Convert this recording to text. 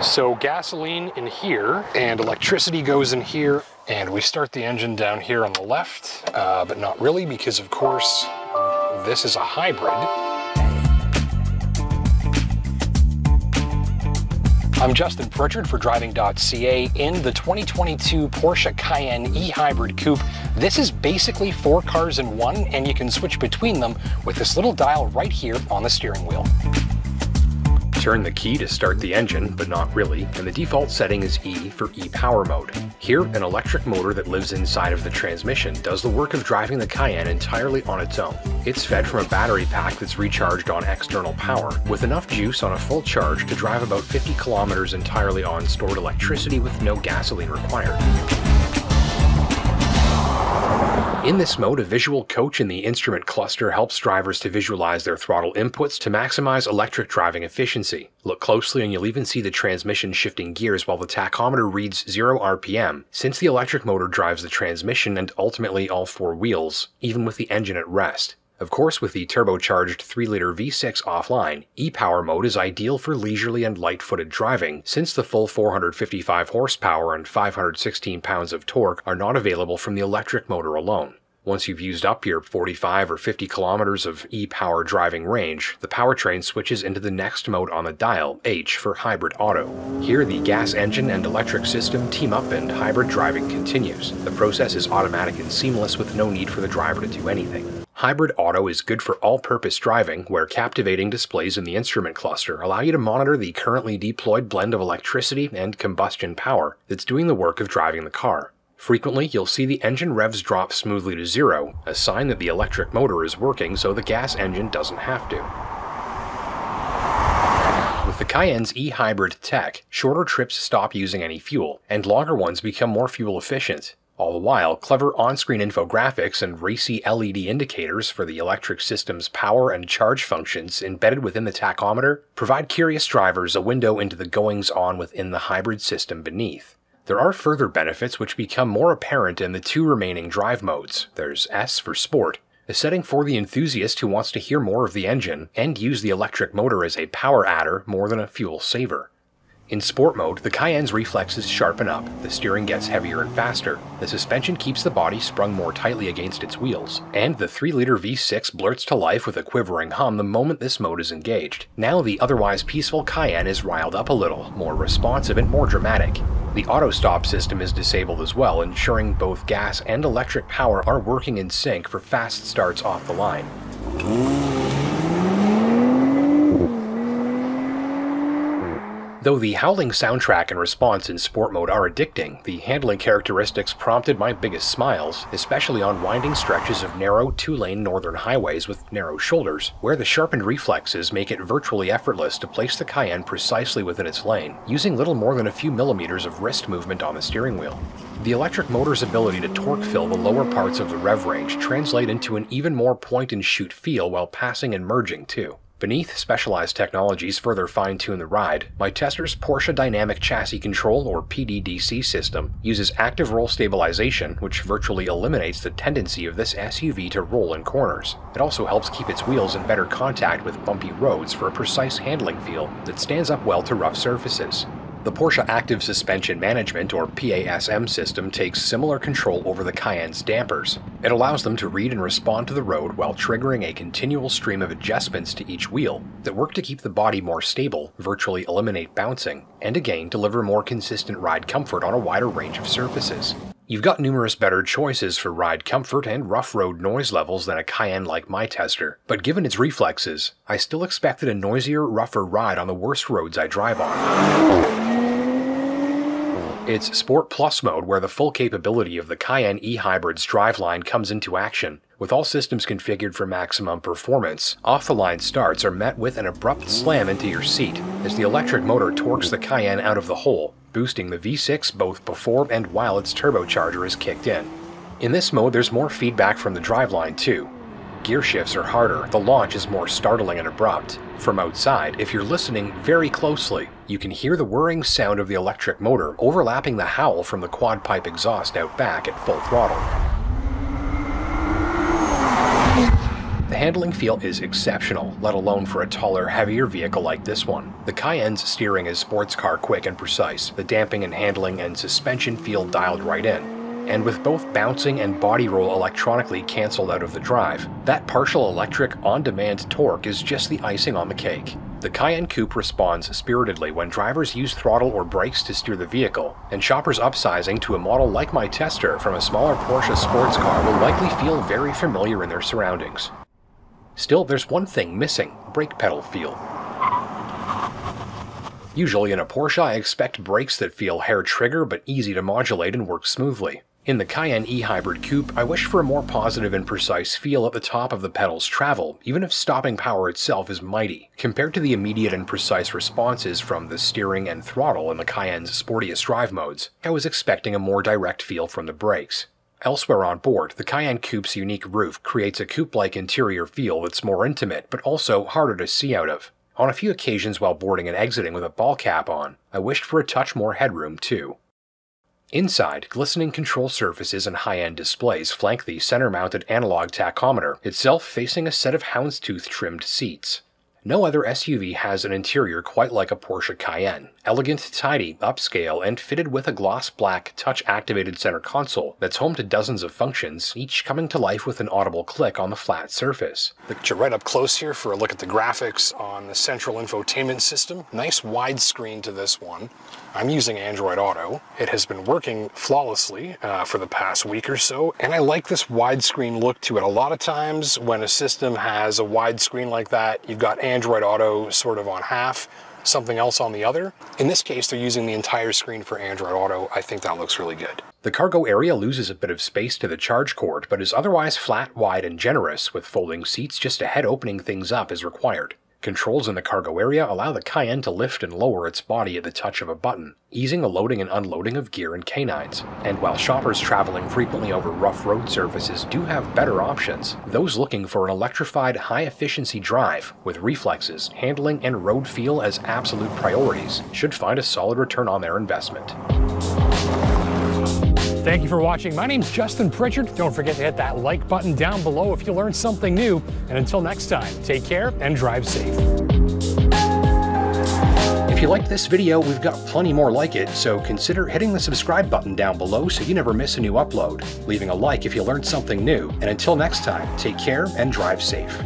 So gasoline in here and electricity goes in here, and we start the engine down here on the left, but not really, because of course this is a hybrid. I'm Justin Pritchard for Driving.ca. In the 2022 Porsche Cayenne e-hybrid coupe, this is basically 4 cars in one, and you can switch between them with this little dial right here on the steering wheel. Turn the key to start the engine, but not really, and the default setting is E for e-power mode. Here, an electric motor that lives inside of the transmission does the work of driving the Cayenne entirely on its own. It's fed from a battery pack that's recharged on external power, with enough juice on a full charge to drive about 50 kilometers entirely on stored electricity with no gasoline required. In this mode, a visual coach in the instrument cluster helps drivers to visualize their throttle inputs to maximize electric driving efficiency. Look closely and you'll even see the transmission shifting gears while the tachometer reads 0 RPM, since the electric motor drives the transmission and ultimately all 4 wheels, even with the engine at rest. Of course, with the turbocharged 3-liter V6 offline, e-power mode is ideal for leisurely and light-footed driving, since the full 455 horsepower and 516 pounds of torque are not available from the electric motor alone. Once you've used up your 45 or 50 kilometers of e-power driving range, the powertrain switches into the next mode on the dial, H for hybrid auto. Here, the gas engine and electric system team up and hybrid driving continues. The process is automatic and seamless with no need for the driver to do anything. Hybrid Auto is good for all-purpose driving, where captivating displays in the instrument cluster allow you to monitor the currently deployed blend of electricity and combustion power that's doing the work of driving the car. Frequently, you'll see the engine revs drop smoothly to 0, a sign that the electric motor is working so the gas engine doesn't have to. With the Cayenne's e-hybrid tech, shorter trips stop using any fuel, and longer ones become more fuel efficient. All the while, clever on-screen infographics and racy LED indicators for the electric system's power and charge functions embedded within the tachometer provide curious drivers a window into the goings-on within the hybrid system beneath. There are further benefits which become more apparent in the 2 remaining drive modes. There's S for Sport, a setting for the enthusiast who wants to hear more of the engine and use the electric motor as a power adder more than a fuel saver. In Sport mode, the Cayenne's reflexes sharpen up, the steering gets heavier and faster, the suspension keeps the body sprung more tightly against its wheels, and the 3-liter V6 blurts to life with a quivering hum the moment this mode is engaged. Now the otherwise peaceful Cayenne is riled up a little, more responsive and more dramatic. The auto-stop system is disabled as well, ensuring both gas and electric power are working in sync for fast starts off the line. Though the howling soundtrack and response in Sport mode are addicting, the handling characteristics prompted my biggest smiles, especially on winding stretches of narrow 2-lane northern highways with narrow shoulders, where the sharpened reflexes make it virtually effortless to place the Cayenne precisely within its lane, using little more than a few millimeters of wrist movement on the steering wheel. The electric motor's ability to torque fill the lower parts of the rev range translate into an even more point-and-shoot feel while passing and merging too. Beneath specialized technologies further fine-tune the ride, my tester's Porsche Dynamic Chassis Control, or PDDC system, uses active roll stabilization, which virtually eliminates the tendency of this SUV to roll in corners. It also helps keep its wheels in better contact with bumpy roads for a precise handling feel that stands up well to rough surfaces. The Porsche Active Suspension Management, or PASM system, takes similar control over the Cayenne's dampers. It allows them to read and respond to the road while triggering a continual stream of adjustments to each wheel that work to keep the body more stable, virtually eliminate bouncing, and again deliver more consistent ride comfort on a wider range of surfaces. You've got numerous better choices for ride comfort and rough road noise levels than a Cayenne like my tester, but given its reflexes, I still expected a noisier, rougher ride on the worst roads I drive on. It's Sport Plus mode where the full capability of the Cayenne e-hybrid's driveline comes into action. With all systems configured for maximum performance, off-the-line starts are met with an abrupt slam into your seat as the electric motor torques the Cayenne out of the hole, boosting the V6 both before and while its turbocharger is kicked in. In this mode, there's more feedback from the driveline too. Gear shifts are harder, the launch is more startling and abrupt. From outside, if you're listening very closely, you can hear the whirring sound of the electric motor overlapping the howl from the quad pipe exhaust out back at full throttle. The handling feel is exceptional, let alone for a taller, heavier vehicle like this one. The Cayenne's steering is sports car quick and precise, the damping and handling and suspension feel dialed right in. And with both bouncing and body roll electronically cancelled out of the drive, that partial electric on-demand torque is just the icing on the cake. The Cayenne Coupe responds spiritedly when drivers use throttle or brakes to steer the vehicle, and shoppers upsizing to a model like my tester from a smaller Porsche sports car will likely feel very familiar in their surroundings. Still, there's one thing missing: brake pedal feel. Usually in a Porsche I expect brakes that feel hair trigger but easy to modulate and work smoothly. In the Cayenne e-hybrid coupe, I wish for a more positive and precise feel at the top of the pedal's travel, even if stopping power itself is mighty. Compared to the immediate and precise responses from the steering and throttle in the Cayenne's sportiest drive modes, I was expecting a more direct feel from the brakes. Elsewhere on board, the Cayenne Coupe's unique roof creates a coupe-like interior feel that's more intimate, but also harder to see out of. On a few occasions while boarding and exiting with a ball cap on, I wished for a touch more headroom too. Inside, glistening control surfaces and high-end displays flank the center-mounted analog tachometer, itself facing a set of houndstooth-trimmed seats. No other SUV has an interior quite like a Porsche Cayenne, elegant, tidy, upscale, and fitted with a gloss black, touch-activated center console that's home to dozens of functions, each coming to life with an audible click on the flat surface. Look right up close here for a look at the graphics on the central infotainment system. Nice widescreen to this one. I'm using Android Auto. It has been working flawlessly for the past week or so, and I like this widescreen look to it. A lot of times when a system has a widescreen like that, you've got Android Auto sort of on half, something else on the other. In this case, they're using the entire screen for Android Auto. I think that looks really good. The cargo area loses a bit of space to the charge cord, but is otherwise flat, wide, and generous, with folding seats just ahead opening things up as required. Controls in the cargo area allow the Cayenne to lift and lower its body at the touch of a button, easing the loading and unloading of gear and canines. And while shoppers traveling frequently over rough road surfaces do have better options, those looking for an electrified, high-efficiency drive with reflexes, handling, and road feel as absolute priorities should find a solid return on their investment. Thank you for watching. My name's Justin Pritchard. Don't forget to hit that like button down below if you learned something new. And until next time, take care and drive safe. If you liked this video, we've got plenty more like it, so consider hitting the subscribe button down below so you never miss a new upload, leaving a like if you learned something new, and until next time, take care and drive safe.